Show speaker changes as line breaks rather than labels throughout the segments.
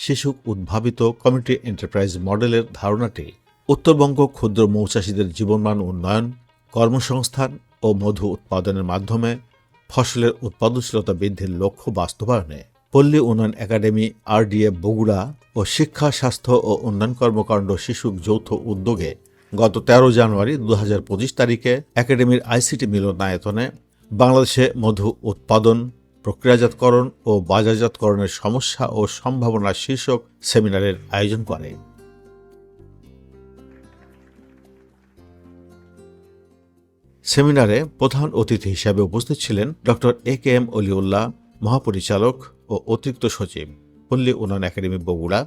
শিশুক উদ্ভাবিত community enterprise মডেলের ধারণাটি উত্তরবঙ্গ ক্ষুদ্র মৌচাষীদের জীবনমান উন্নয়ন, কর্মসংস্থান ও মধু উৎপাদনের মাধ্যমে ফসলের উৎপাদনশীলতা বৃদ্ধির লক্ষ্য বাস্তবায়নে পল্লী উন্নয়ন একাডেমি RDA বগুড়া ও শিক্ষা, স্বাস্থ্য ও উন্নয়ন কর্মকাণ্ড শিশুক যৌথ উদ্যোগে গত 13 জানুয়ারি 2025 তারিখে একাডেমির ICT মিলনায়তনে বাংলাদেশে মধু উৎপাদন, প্রক্রিয়াজাতকরণ ও বাজারজাতকরণের সমস্যা ও সম্ভাবনা শীর্ষক সেমিনারের আয়োজন করে। সেমিনারে প্রধান অতিথি হিসেবে উপস্থিত ছিলেন ডক্টর AKM অলিউল্লাহ, মহাপরিচালক ও অতিরিক্ত সচিব, পল্লী উন্নয়ন একাডেমি বগুড়া।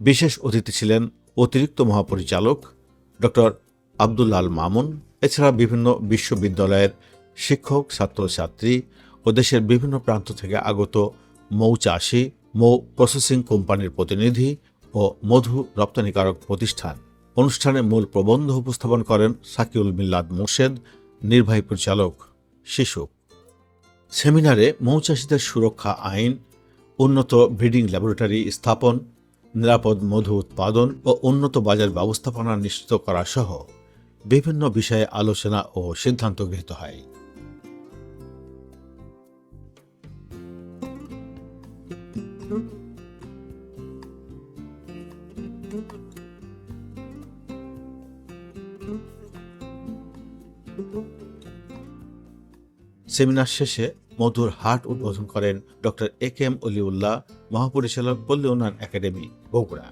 বিশেষ অতিথি ছিলেন অতিরিক্ত মহাপরিচালক ডক্টর আব্দুল আল মামুন। এছাড়া বিভিন্ন বিশ্ববিদ্যালয়ের শিক্ষক, ছাত্রছাত্রী ও দেশের বিভিন্ন প্রান্ত থেকে আগত মৌচাষী, মৌ প্রসেসিং কোম্পানির প্রতিনিধি ও মধু রপ্তানিকারক প্রতিষ্ঠান। অনুষ্ঠানে মূল প্রবন্ধ উপস্থাপন করেন সাকিউল মিল্লাত মোর্শেদ, নির্বাহী পরিচালক, শিশু। সেমিনারে মৌচাষীদের সুরক্ষা আইন, উন্নত ব্রিডিং ল্যাবরেটরি স্থাপন, নিরাপদ মধু উৎপাদন ও উন্নত বাজার ব্যবস্থাপনা নিশ্চিত করা সহ বিভিন্ন বিষয়ে আলোচনা ও সিদ্ধান্ত গৃহীত হয়। সেমিনার শেষে মধুর হাট উদ্বোধন করেন ডক্টর AKM অলিউল্লাহ, মহাপরিচালক, পল্লী উন্নয়ন একাডেমি বগুড়া।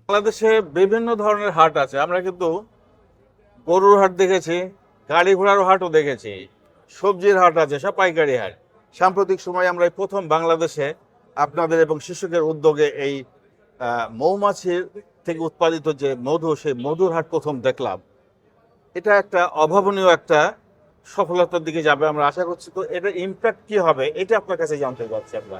বাংলাদেশে বিভিন্ন ধরনের হাট আছে। আমরা কিন্তু গরুর হাট দেখেছি, গাড়ি ঘোড়ার হাটও দেখেছি, সবজির হাট আছে, সব পাইকারি হাট। সাম্প্রতিক সময়ে আমরা প্রথম বাংলাদেশে আপনাদের এবং শিশুকের উদ্যোগে এই মৌমাছির থেকে উৎপাদিত যে মধু, সেই মধুর হাট প্রথম দেখলাম। এটা একটা অভাবনীয় একটা সফলতার দিকে যাবে আমরা আশা করছি। তো এটার ইমপ্যাক্ট কি হবে এটা আপনার কাছে জানতে চাচ্ছি। আমরা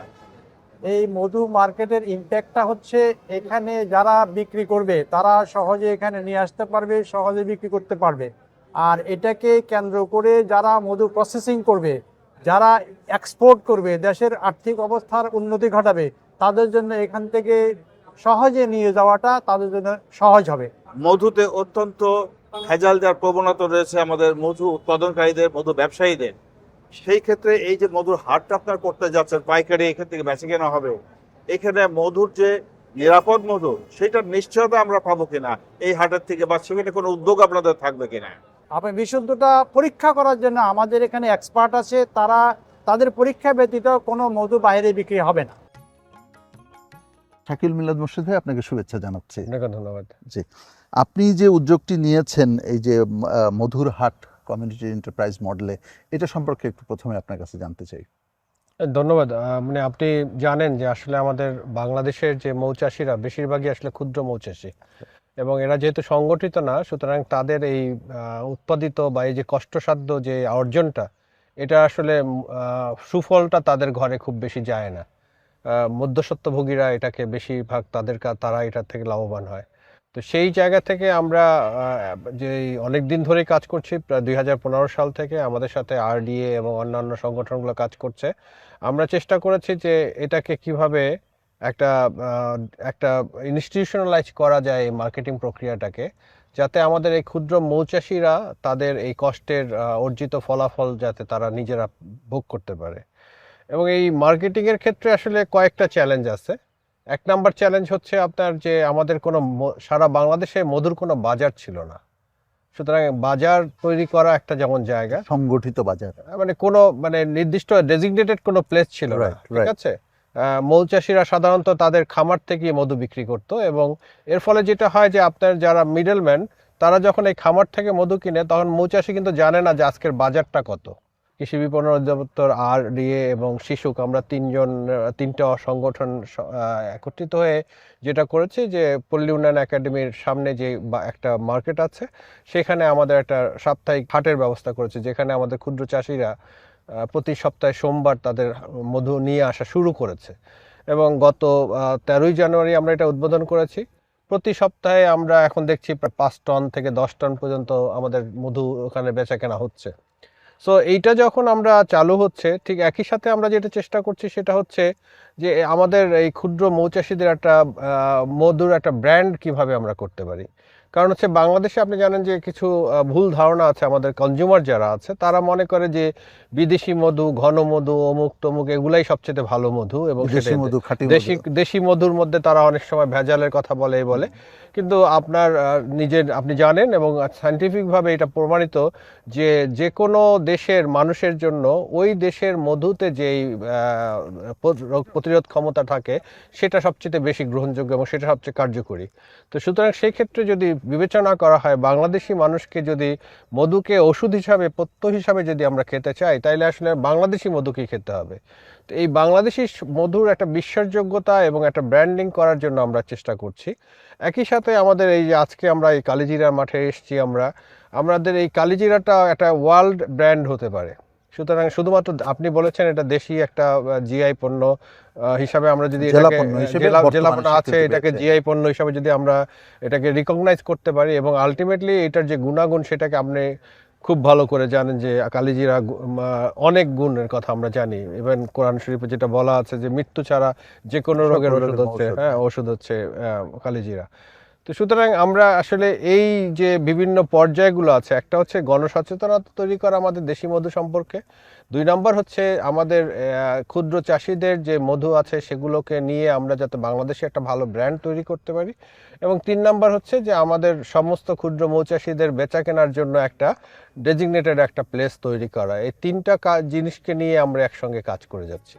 এই মধু মার্কেটের ইম্প্যাক্টটা হচ্ছে এখানে যারা বিক্রি করবে তারা সহজে এখানে নিয়ে আসতে পারবে, সহজে বিক্রি করতে পারবে। আর এটাকে কেন্দ্র করে যারা মধু প্রসেসিং করবে, যারা এক্সপোর্ট করবে, দেশের আর্থিক অবস্থার উন্নতি ঘটাবে, তাদের জন্য এখান থেকে সহজে নিয়ে যাওয়াটা তাদের জন্য সহজ হবে।
মধুতে অত্যন্ত ভেজাল দেওয়ার প্রবণতা রয়েছে আমাদের মধু উৎপাদনকারীদের, মধু ব্যবসায়ীদের। সেই ক্ষেত্রে এই যে মধুর হাটটা আপনার করতে যাচ্ছেন, পাইকারি এখান থেকে বেচে কেনা হবে, এখানে মধুর যে নিরাপদ মধু সেটার নিশ্চয়তা আমরা পাবো কিনা এই হাটের থেকে, বা সেখানে কোনো উদ্যোগ আপনাদের থাকবে কিনা?
আপনি বিশুদ্ধতা পরীক্ষা করার জন্য আমাদের এখানে এক্সপার্ট আছে, তাদের পরীক্ষা ব্যতীত কোনো মধু বাইরে বিক্রি হবে না।
শাকিল মিল্লাত মোর্শেদ ভাই, আপনাকে শুভেচ্ছা জানাচ্ছি।
আপনাকে ধন্যবাদ।
জি, আপনি যে উদ্যোগটি নিয়েছেন এই যে মধুর হাট কমিউনিটি এন্টারপ্রাইজ মডেলে, এটা সম্পর্কে একটু প্রথমে আপনার কাছে জানতে চাই।
ধন্যবাদ। মানে আপনি জানেন যে আসলে আমাদের বাংলাদেশের যে মৌচাষীরা বেশিরভাগই আসলে ক্ষুদ্র মৌচাষী, এবং এরা যেহেতু সংগঠিত না, সুতরাং তাদের এই উৎপাদিত বা এই যে কষ্টসাধ্য যে অর্জনটা, এটা আসলে সুফলটা তাদের ঘরে খুব বেশি যায় না। মধ্যস্বত্বভোগীরা এটাকে বেশিরভাগ তারা এটা থেকে লাভবান হয়। তো সেই জায়গা থেকে আমরা যে অনেক দিন ধরে কাজ করছি, প্রায় 2015 সাল থেকে আমাদের সাথে RDA এবং অন্যান্য সংগঠনগুলো কাজ করছে। আমরা চেষ্টা করেছি যে এটাকে কিভাবে একটা ইনস্টিটিউশনালাইজ করা যায় এই মার্কেটিং প্রক্রিয়াটাকে, যাতে আমাদের এই ক্ষুদ্র মৌচাষীরা তাদের এই কষ্টের অর্জিত ফলাফল যাতে তারা নিজেরা ভোগ করতে পারে। এবং এই মার্কেটিংয়ের ক্ষেত্রে আসলে কয়েকটা চ্যালেঞ্জ আছে। এক নাম্বার চ্যালেঞ্জ হচ্ছে আপনার যে আমাদের কোনো সারা বাংলাদেশে মধুর কোনো বাজার ছিল না। সুতরাং বাজার তৈরি করা একটা যেমন জায়গা,
সংগঠিত বাজার,
মানে কোনো নির্দিষ্ট ডেজিগনেটেড কোনো প্লেস ছিল না, ঠিক আছে। মৌচাষীরা সাধারণত তাদের খামার থেকে মধু বিক্রি করত, এবং এর ফলে যেটা হয় যে আপনার যারা মিডলম্যান, তারা যখন এই খামার থেকে মধু কিনে, তখন মৌচাষী কিন্তু জানে না যে আজকের বাজারটা কত। কৃষি বিপণন অধিদপ্তর, RDA এবং শিশুক, আমরা তিনটা সংগঠন একত্রিত হয়ে যেটা করেছি যে পল্লী উন্নয়ন একাডেমির সামনে যে একটা মার্কেট আছে, সেখানে আমাদের একটা সাপ্তাহিক হাটের ব্যবস্থা করেছে, যেখানে আমাদের ক্ষুদ্র চাষিরা প্রতি সপ্তাহে সোমবার তাদের মধু নিয়ে আসা শুরু করেছে। এবং গত 13ই জানুয়ারি আমরা এটা উদ্বোধন করেছি। প্রতি সপ্তাহে আমরা এখন দেখছি প্রায় 5 টন থেকে 10 টন পর্যন্ত আমাদের মধু ওখানে বেচা কেনা হচ্ছে। সো এইটা যখন আমরা চালু হচ্ছে, ঠিক একই সাথে আমরা যেটা চেষ্টা করছি সেটা হচ্ছে যে আমাদের এই ক্ষুদ্র মৌচাষীদের একটা মধুর একটা ব্র্যান্ড কিভাবে আমরা করতে পারি। কারণ হচ্ছে বাংলাদেশে আপনি জানেন যে কিছু ভুল ধারণা আছে, আমাদের কনজিউমার যারা আছে তারা মনে করে যে বিদেশি মধু, ঘন মধু, অমুক তমুক এগুলাই সবচেয়ে ভালো মধু, এবং
দেশি মধু, খাঁটি
দেশি মধুর মধ্যে তারা অনেক সময় ভেজালের কথা বলে বলে। কিন্তু আপনার আপনি জানেন এবং সায়েন্টিফিকভাবে এটা প্রমাণিত যে যে কোনো দেশের মানুষের জন্য ওই দেশের মধুতে যেই রোগ প্রতিরোধ ক্ষমতা থাকে সেটা সবচেয়ে বেশি গ্রহণযোগ্য এবং সেটা সবচেয়ে কার্যকরী। তো সুতরাং সেই ক্ষেত্রে যদি বিবেচনা করা হয়, বাংলাদেশি মানুষকে যদি মধুকে ওষুধ হিসাবে, পথ্য হিসাবে যদি আমরা খেতে চাই, তাইলে আসলে বাংলাদেশি মধুকেই খেতে হবে। তো এই বাংলাদেশি মধুর একটা বিশ্বাসযোগ্যতা এবং একটা ব্র্যান্ডিং করার জন্য আমরা চেষ্টা করছি। একই সাথে আমাদের এই যে আজকে আমরা এই কালিজিরা মাঠে এসেছি, আমাদের এই কালিজিরাটা একটা ওয়ার্ল্ড ব্র্যান্ড হতে পারে। সুতরাং শুধুমাত্র আপনি বলেছেন এটা দেশি একটা জিআই পণ্য হিসাবে আমরা যদি এটাকে জেলা পণ্য আছে, এটাকে জিআই পণ্য হিসাবে যদি আমরা এটাকে রিকগনাইজ করতে পারি, এবং আলটিমেটলি এটার যে গুণাগুণ সেটাকে আপনি খুব ভালো করে জানেন যে কালিজিরা অনেক গুণের কথা আমরা জানি। ইভেন কোরআন শরীফে যেটা বলা আছে যে মৃত্যু ছাড়া যে কোনো রোগের ওষুধ হচ্ছে, ওষুধ হচ্ছে কালিজিরা। তো সুতরাং আমরা আসলে এই যে বিভিন্ন পর্যায়গুলো আছে, একটা হচ্ছে গণসচেতনতা তৈরি করা আমাদের দেশি মধু সম্পর্কে, 2 নম্বর হচ্ছে আমাদের ক্ষুদ্র চাষিদের যে মধু আছে সেগুলোকে নিয়ে আমরা যাতে বাংলাদেশে একটা ভালো ব্র্যান্ড তৈরি করতে পারি, এবং 3 নম্বর হচ্ছে যে আমাদের সমস্ত ক্ষুদ্র মৌচাষীদের বেচা কেনার জন্য একটা ডেজিগনেটেড একটা প্লেস তৈরি করা। এই 3টা জিনিসকে নিয়ে আমরা একসঙ্গে কাজ করে যাচ্ছি।